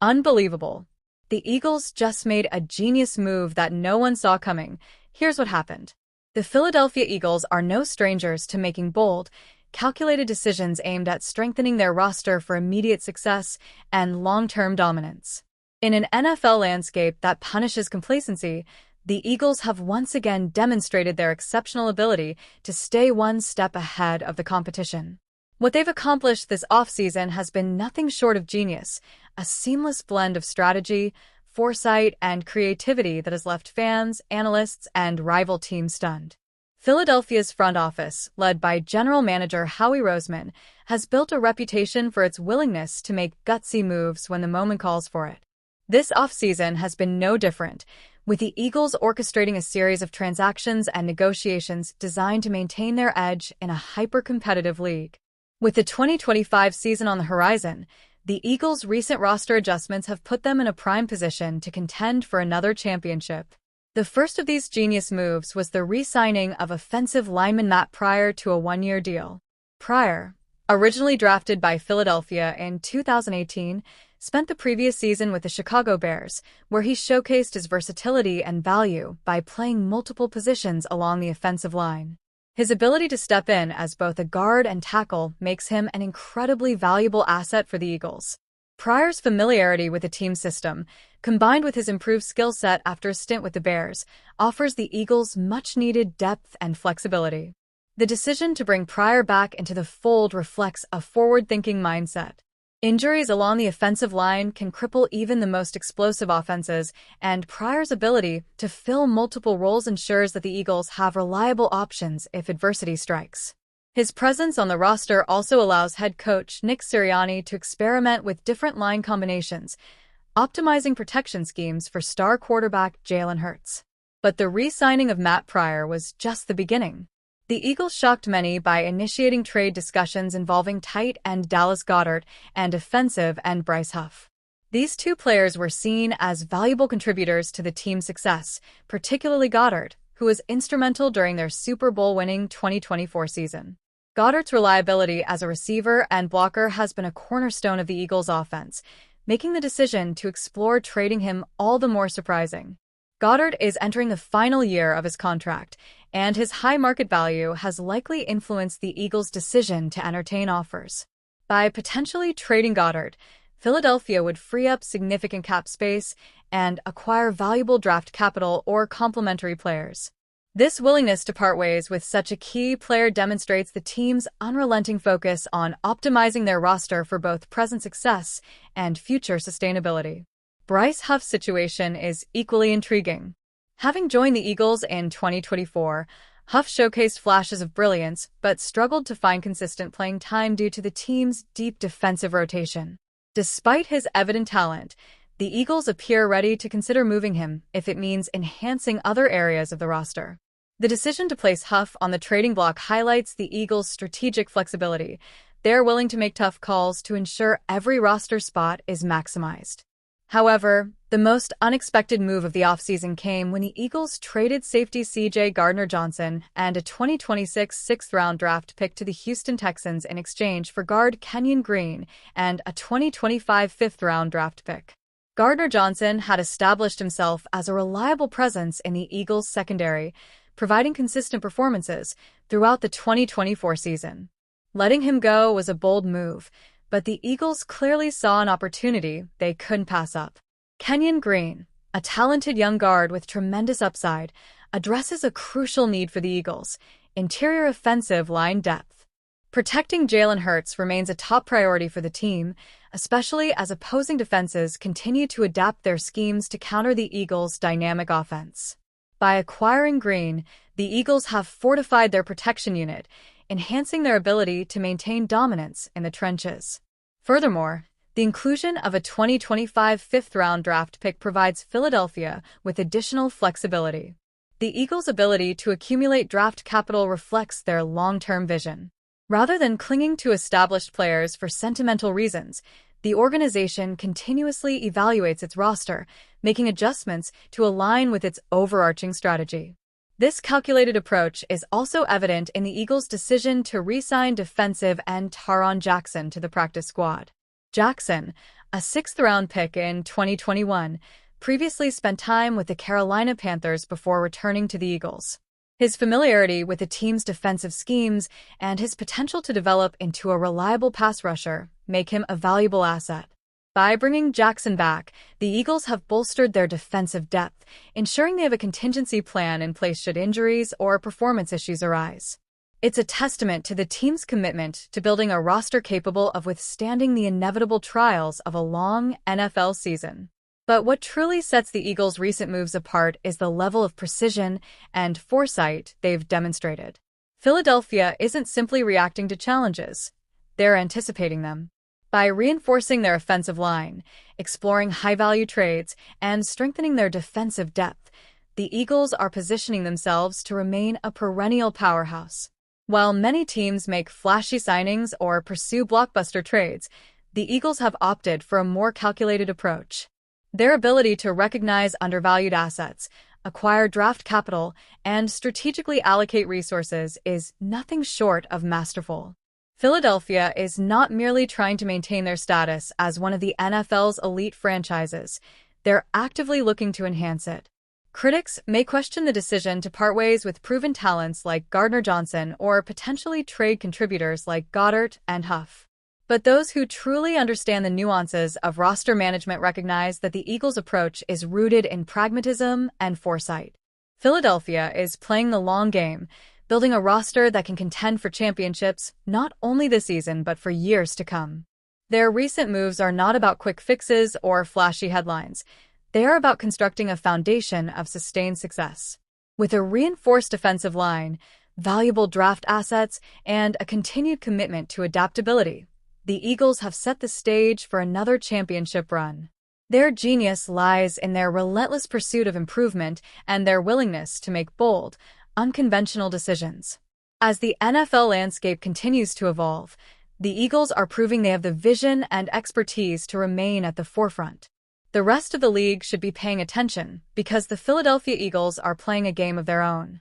Unbelievable. The Eagles just made a genius move that no one saw coming. Here's what happened. The Philadelphia Eagles are no strangers to making bold, calculated decisions aimed at strengthening their roster for immediate success and long-term dominance. In an NFL landscape that punishes complacency, the Eagles have once again demonstrated their exceptional ability to stay one step ahead of the competition. What they've accomplished this offseason has been nothing short of genius, a seamless blend of strategy, foresight, and creativity that has left fans, analysts, and rival teams stunned. Philadelphia's front office, led by General Manager Howie Roseman, has built a reputation for its willingness to make gutsy moves when the moment calls for it. This offseason has been no different, with the Eagles orchestrating a series of transactions and negotiations designed to maintain their edge in a hyper-competitive league. With the 2025 season on the horizon, the Eagles' recent roster adjustments have put them in a prime position to contend for another championship. The first of these genius moves was the re-signing of offensive lineman Matt Pryor to a one-year deal. Pryor, originally drafted by Philadelphia in 2018, spent the previous season with the Chicago Bears, where he showcased his versatility and value by playing multiple positions along the offensive line. His ability to step in as both a guard and tackle makes him an incredibly valuable asset for the Eagles. Pryor's familiarity with the team system, combined with his improved skill set after a stint with the Bears, offers the Eagles much-needed depth and flexibility. The decision to bring Pryor back into the fold reflects a forward-thinking mindset. Injuries along the offensive line can cripple even the most explosive offenses, and Pryor's ability to fill multiple roles ensures that the Eagles have reliable options if adversity strikes. His presence on the roster also allows head coach Nick Sirianni to experiment with different line combinations, optimizing protection schemes for star quarterback Jalen Hurts. But the re-signing of Matt Pryor was just the beginning. The Eagles shocked many by initiating trade discussions involving tight end Dallas Goedert and defensive end Bryce Huff. These two players were seen as valuable contributors to the team's success, particularly Goedert, who was instrumental during their Super Bowl-winning 2024 season. Goedert's reliability as a receiver and blocker has been a cornerstone of the Eagles' offense, making the decision to explore trading him all the more surprising. Goedert is entering the final year of his contract, and his high market value has likely influenced the Eagles' decision to entertain offers. By potentially trading Goedert, Philadelphia would free up significant cap space and acquire valuable draft capital or complementary players. This willingness to part ways with such a key player demonstrates the team's unrelenting focus on optimizing their roster for both present success and future sustainability. Bryce Huff's situation is equally intriguing. Having joined the Eagles in 2024, Huff showcased flashes of brilliance but struggled to find consistent playing time due to the team's deep defensive rotation. Despite his evident talent, the Eagles appear ready to consider moving him if it means enhancing other areas of the roster. The decision to place Huff on the trading block highlights the Eagles' strategic flexibility. They're willing to make tough calls to ensure every roster spot is maximized. However, the most unexpected move of the offseason came when the Eagles traded safety C.J. Gardner-Johnson and a 2026 sixth-round draft pick to the Houston Texans in exchange for guard Kenyon Green and a 2025 fifth-round draft pick. Gardner-Johnson had established himself as a reliable presence in the Eagles' secondary, providing consistent performances throughout the 2024 season. Letting him go was a bold move, but the Eagles clearly saw an opportunity they couldn't pass up. Kenyon Green, a talented young guard with tremendous upside, addresses a crucial need for the Eagles: interior offensive line depth. Protecting Jalen Hurts remains a top priority for the team, especially as opposing defenses continue to adapt their schemes to counter the Eagles' dynamic offense. By acquiring Green, the Eagles have fortified their protection unit, enhancing their ability to maintain dominance in the trenches. Furthermore, the inclusion of a 2025 fifth-round draft pick provides Philadelphia with additional flexibility. The Eagles' ability to accumulate draft capital reflects their long-term vision. Rather than clinging to established players for sentimental reasons, the organization continuously evaluates its roster, making adjustments to align with its overarching strategy. This calculated approach is also evident in the Eagles' decision to re-sign defensive end Taron Jackson to the practice squad. Jackson, a sixth-round pick in 2021, previously spent time with the Carolina Panthers before returning to the Eagles. His familiarity with the team's defensive schemes and his potential to develop into a reliable pass rusher make him a valuable asset. By bringing Jackson back, the Eagles have bolstered their defensive depth, ensuring they have a contingency plan in place should injuries or performance issues arise. It's a testament to the team's commitment to building a roster capable of withstanding the inevitable trials of a long NFL season. But what truly sets the Eagles' recent moves apart is the level of precision and foresight they've demonstrated. Philadelphia isn't simply reacting to challenges, they're anticipating them. By reinforcing their offensive line, exploring high-value trades, and strengthening their defensive depth, the Eagles are positioning themselves to remain a perennial powerhouse. While many teams make flashy signings or pursue blockbuster trades, the Eagles have opted for a more calculated approach. Their ability to recognize undervalued assets, acquire draft capital, and strategically allocate resources is nothing short of masterful. Philadelphia is not merely trying to maintain their status as one of the NFL's elite franchises, they're actively looking to enhance it. Critics may question the decision to part ways with proven talents like Gardner Johnson or potentially trade contributors like Goddard and Huff. But those who truly understand the nuances of roster management recognize that the Eagles' approach is rooted in pragmatism and foresight. Philadelphia is playing the long game, building a roster that can contend for championships not only this season but for years to come. Their recent moves are not about quick fixes or flashy headlines. They are about constructing a foundation of sustained success. With a reinforced defensive line, valuable draft assets, and a continued commitment to adaptability, the Eagles have set the stage for another championship run. Their genius lies in their relentless pursuit of improvement and their willingness to make bold, unconventional decisions. As the NFL landscape continues to evolve, the Eagles are proving they have the vision and expertise to remain at the forefront. The rest of the league should be paying attention because the Philadelphia Eagles are playing a game of their own.